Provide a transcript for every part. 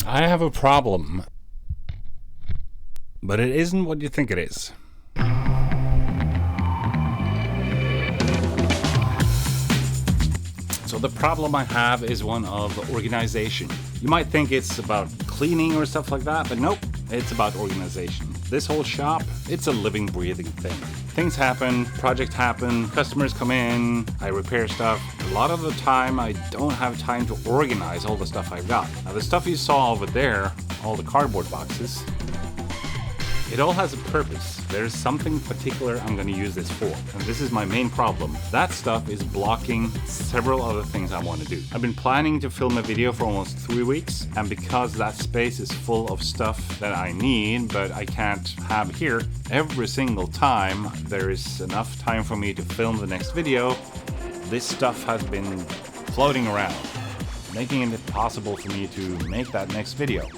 I have a problem, but it isn't what you think it is. So the problem I have is one of organization. You might think it's about cleaning or stuff like that, but nope, it's about organization. This whole shop, it's a living, breathing thing. Things happen, projects happen, customers come in, I repair stuff. A lot of the time, I don't have time to organize all the stuff I've got. Now, the stuff you saw over there, all the cardboard boxes, it all has a purpose. There's something particular I'm going to use this for. And this is my main problem. That stuff is blocking several other things I want to do. I've been planning to film a video for almost 3 weeks. And because that space is full of stuff that I need, but I can't have here, every single time there is enough time for me to film the next video, this stuff has been floating around, making it impossible for me to make that next video.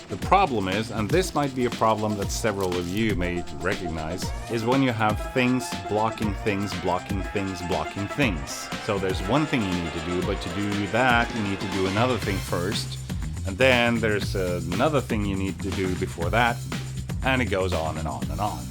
The problem is, and this might be a problem that several of you may recognize, is when you have things blocking things, blocking things, blocking things. So there's one thing you need to do, but to do that, you need to do another thing first. And then there's another thing you need to do before that. And it goes on and on and on.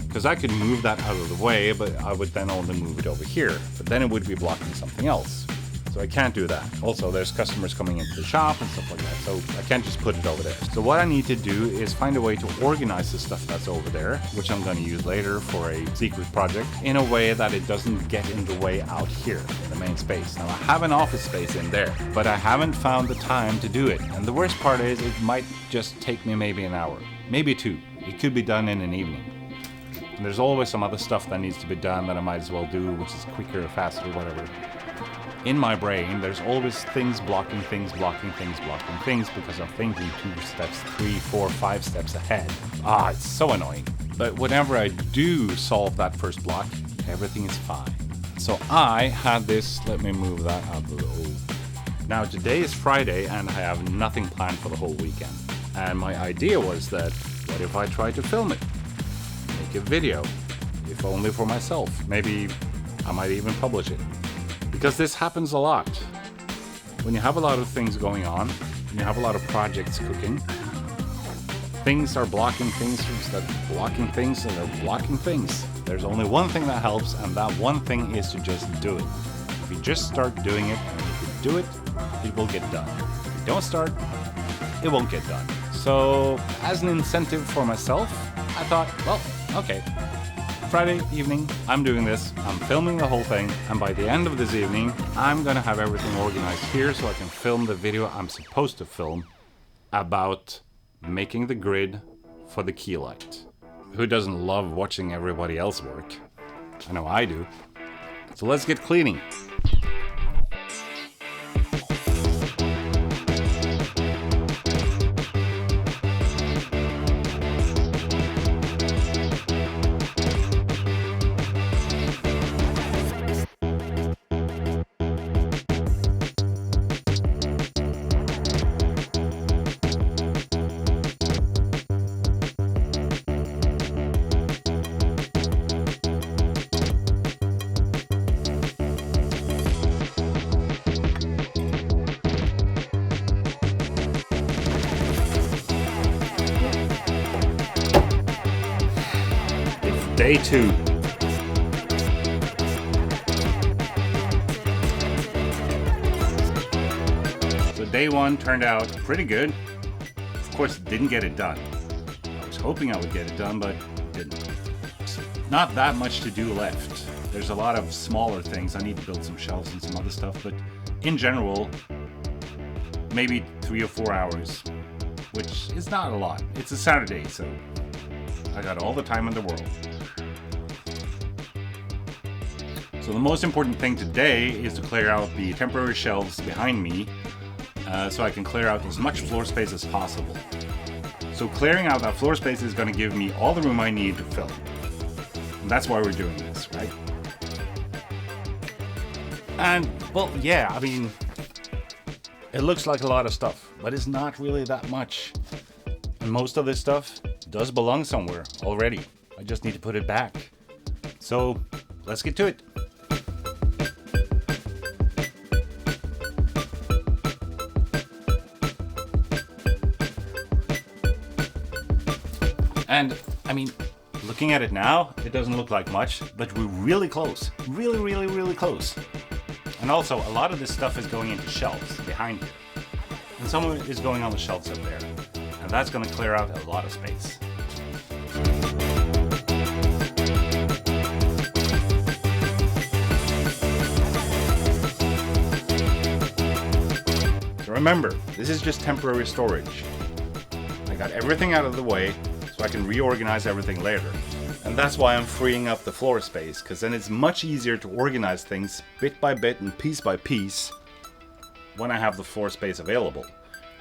Because I could move that out of the way, but I would then only move it over here. But then it would be blocking something else. So I can't do that. Also, there's customers coming into the shop and stuff like that, so I can't just put it over there. So what I need to do is find a way to organize the stuff that's over there, which I'm going to use later for a secret project, in a way that it doesn't get in the way out here in the main space. Now, I have an office space in there, but I haven't found the time to do it. And the worst part is it might just take me maybe an hour, maybe 2. It could be done in an evening. And there's always some other stuff that needs to be done that I might as well do, which is quicker, faster, whatever. In my brain, there's always things blocking things, blocking things, blocking things, because I'm thinking 2 steps, 3, 4, 5 steps ahead. It's so annoying. But whenever I do solve that first block, everything is fine. So I had this, let me move that out of the way. Now today is Friday and I have nothing planned for the whole weekend. And my idea was that, what if I try to film it? Make a video, if only for myself. Maybe I might even publish it. Because this happens a lot. When you have a lot of things going on, and you have a lot of projects cooking, things are blocking things that are blocking things that are blocking things. There's only one thing that helps, and that one thing is to just do it. If you just start doing it, and if you do it, it will get done. If you don't start, it won't get done. So, as an incentive for myself, I thought, well, okay. Friday evening, I'm doing this, I'm filming the whole thing, and by the end of this evening, I'm gonna have everything organized here so I can film the video I'm supposed to film about making the grid for the key light. Who doesn't love watching everybody else work? I know I do. So let's get cleaning. Day 2. So day 1 turned out pretty good. Of course, didn't get it done. I was hoping I would get it done, but didn't. Not that much to do left. There's a lot of smaller things. I need to build some shelves and some other stuff, but in general, maybe 3 or 4 hours, which is not a lot. It's a Saturday, so I got all the time in the world. So the most important thing today is to clear out the temporary shelves behind me so I can clear out as much floor space as possible. So clearing out that floor space is going to give me all the room I need to film. And that's why we're doing this, right? And, well, yeah, I mean, it looks like a lot of stuff, but it's not really that much. And most of this stuff does belong somewhere already. I just need to put it back. So, let's get to it. And I mean, looking at it now, it doesn't look like much, but we're really close. Really, really, really close. And also, a lot of this stuff is going into shelves behind you. And some of it is going on the shelves up there. And that's going to clear out a lot of space. So remember, this is just temporary storage. I got everything out of the way so I can reorganize everything later. And that's why I'm freeing up the floor space, because then it's much easier to organize things bit by bit and piece by piece when I have the floor space available.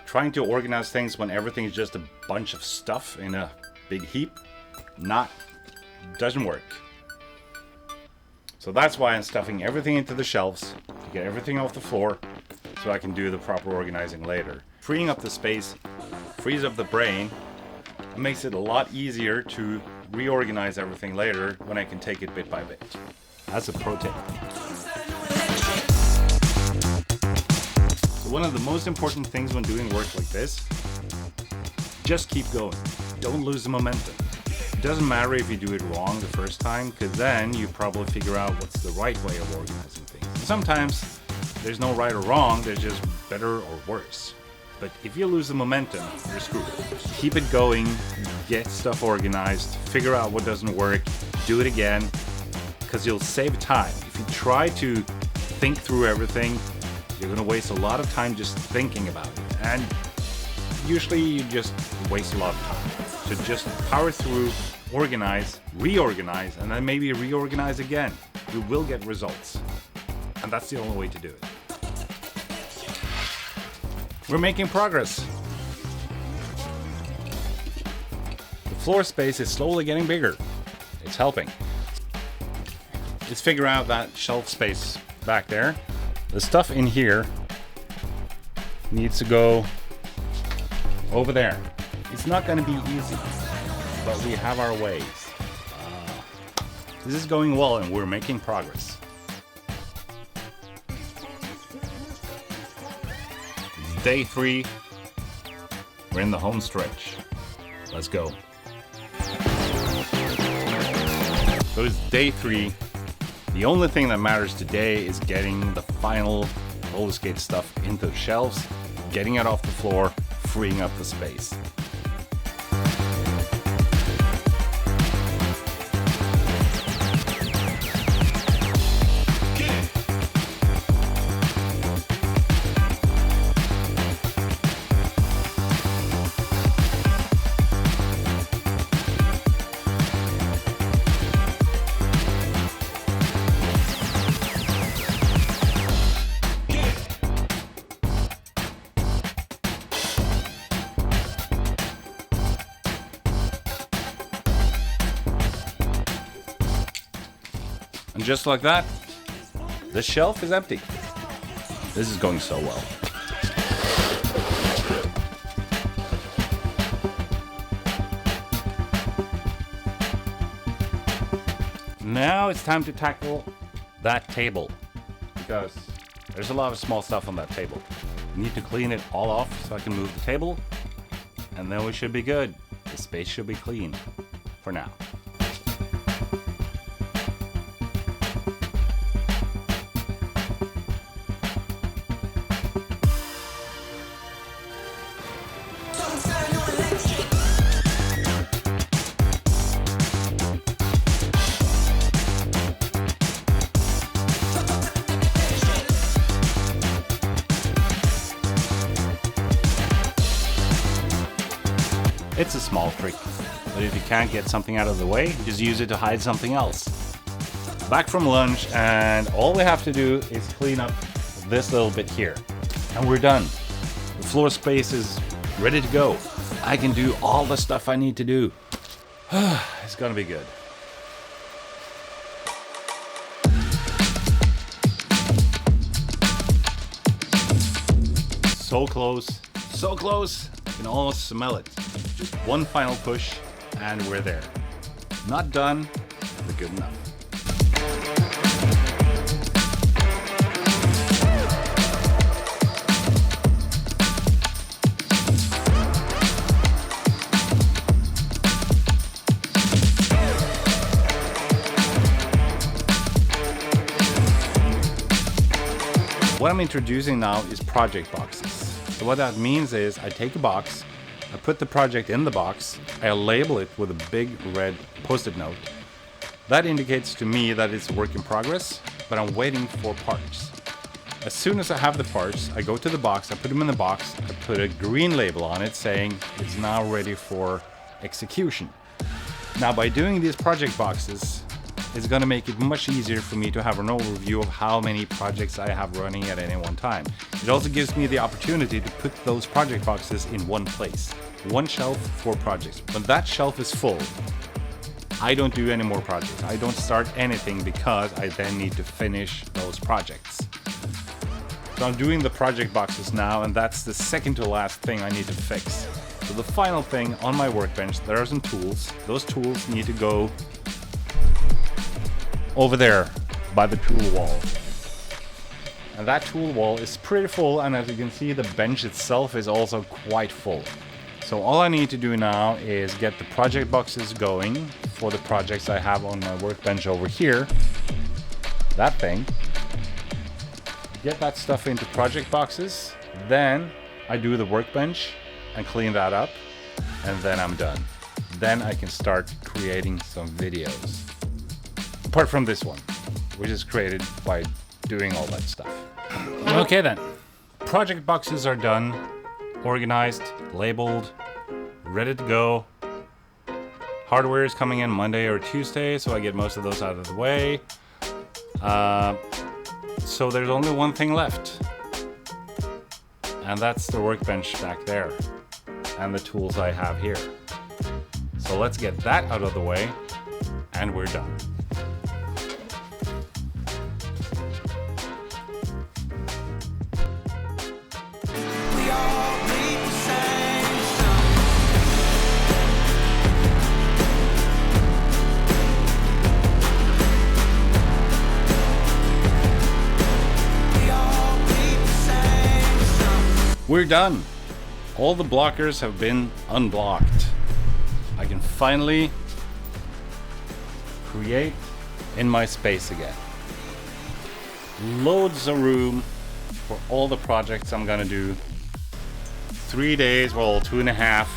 Trying to organize things when everything is just a bunch of stuff in a big heap, doesn't work. So that's why I'm stuffing everything into the shelves to get everything off the floor so I can do the proper organizing later. Freeing up the space frees up the brain and makes it a lot easier to reorganize everything later when I can take it bit by bit. That's a pro tip. So one of the most important things when doing work like this, just keep going. Don't lose the momentum. It doesn't matter if you do it wrong the first time, because then you probably figure out what's the right way of organizing things. And sometimes there's no right or wrong, there's just better or worse. But if you lose the momentum, you're screwed. Keep it going, get stuff organized, figure out what doesn't work, do it again, because you'll save time. If you try to think through everything, you're going to waste a lot of time just thinking about it. And usually you just waste a lot of time. So just power through, organize, reorganize, and then maybe reorganize again. You will get results. And that's the only way to do it. We're making progress. The floor space is slowly getting bigger. It's helping. Let's figure out that shelf space back there. The stuff in here needs to go over there. It's not going to be easy, but we have our ways. This is going well and we're making progress. Day 3, we're in the home stretch. Let's go. So it's day 3. The only thing that matters today is getting the final roller skate stuff into the shelves, getting it off the floor, freeing up the space. And just like that, the shelf is empty. This is going so well. Now it's time to tackle that table, because there's a lot of small stuff on that table. I need to clean it all off so I can move the table, and then we should be good. The space should be clean for now. It's a small trick, but if you can't get something out of the way, just use it to hide something else. Back from lunch, and all we have to do is clean up this little bit here. And we're done. The floor space is ready to go. I can do all the stuff I need to do. It's gonna be good. So close, so close. I can almost smell it. Just one final push and we're there. Not done, but good enough. I'm introducing now is project boxes. So what that means is I take a box, I put the project in the box, I label it with a big red post-it note. That indicates to me that it's a work in progress, but I'm waiting for parts. As soon as I have the parts, I go to the box, I put them in the box, I put a green label on it saying it's now ready for execution. Now by doing these project boxes, it's going to make it much easier for me to have an overview of how many projects I have running at any one time. It also gives me the opportunity to put those project boxes in one place. One shelf for projects. When that shelf is full, I don't do any more projects. I don't start anything because I then need to finish those projects. So I'm doing the project boxes now, and that's the second to last thing I need to fix. So the final thing on my workbench, there are some tools. Those tools need to go over there by the tool wall. And that tool wall is pretty full, and as you can see, the bench itself is also quite full. So all I need to do now is get the project boxes going for the projects I have on my workbench over here. That thing. Get that stuff into project boxes. Then I do the workbench and clean that up, and then I'm done. Then I can start creating some videos. Apart from this one, which is created by doing all that stuff. Okay then, project boxes are done, organized, labeled, ready to go. Hardware is coming in Monday or Tuesday, so I get most of those out of the way. So there's only one thing left, and that's the workbench back there, and the tools I have here. So let's get that out of the way, and we're done. We're done. All the blockers have been unblocked. I can finally create in my space again. Loads of room for all the projects I'm gonna do. 3 days, well, 2.5,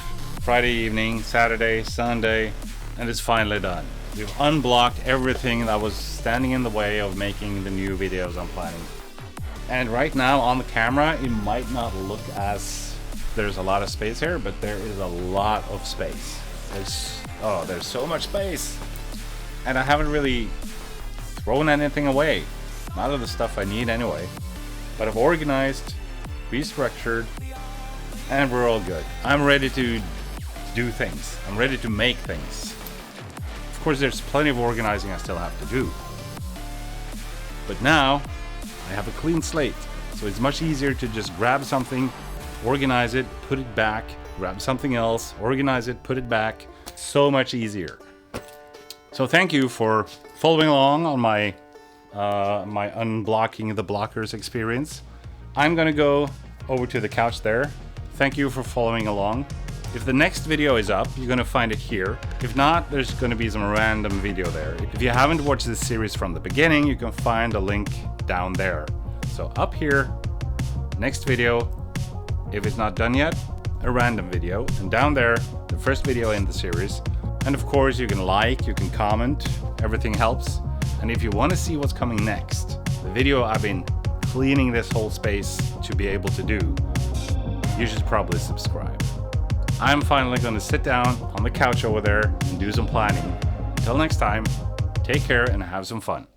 Friday evening, Saturday, Sunday, and it's finally done. We've unblocked everything that was standing in the way of making the new videos I'm planning. And right now on the camera, it might not look as there's a lot of space here, but there is a lot of space. There's so much space. And I haven't really thrown anything away. Not of the stuff I need anyway. But I've organized, restructured, and we're all good. I'm ready to do things. I'm ready to make things. Of course, there's plenty of organizing I still have to do. But now, I have a clean slate, so it's much easier to just grab something, organize it, put it back, grab something else, organize it, put it back. So much easier. So thank you for following along on my my unblocking the blockers experience. I'm gonna go over to the couch there. Thank you for following along. If the next video is up, you're gonna find it here. If not, there's gonna be some random video there. If you haven't watched this series from the beginning, you can find a link down there. So up here, next video, if it's not done yet, a random video, and down there, the first video in the series. And of course, you can like, you can comment, everything helps. And if you want to see what's coming next, the video I've been cleaning this whole space to be able to do, you should probably subscribe. I'm finally going to sit down on the couch over there and do some planning. Until next time, take care and have some fun.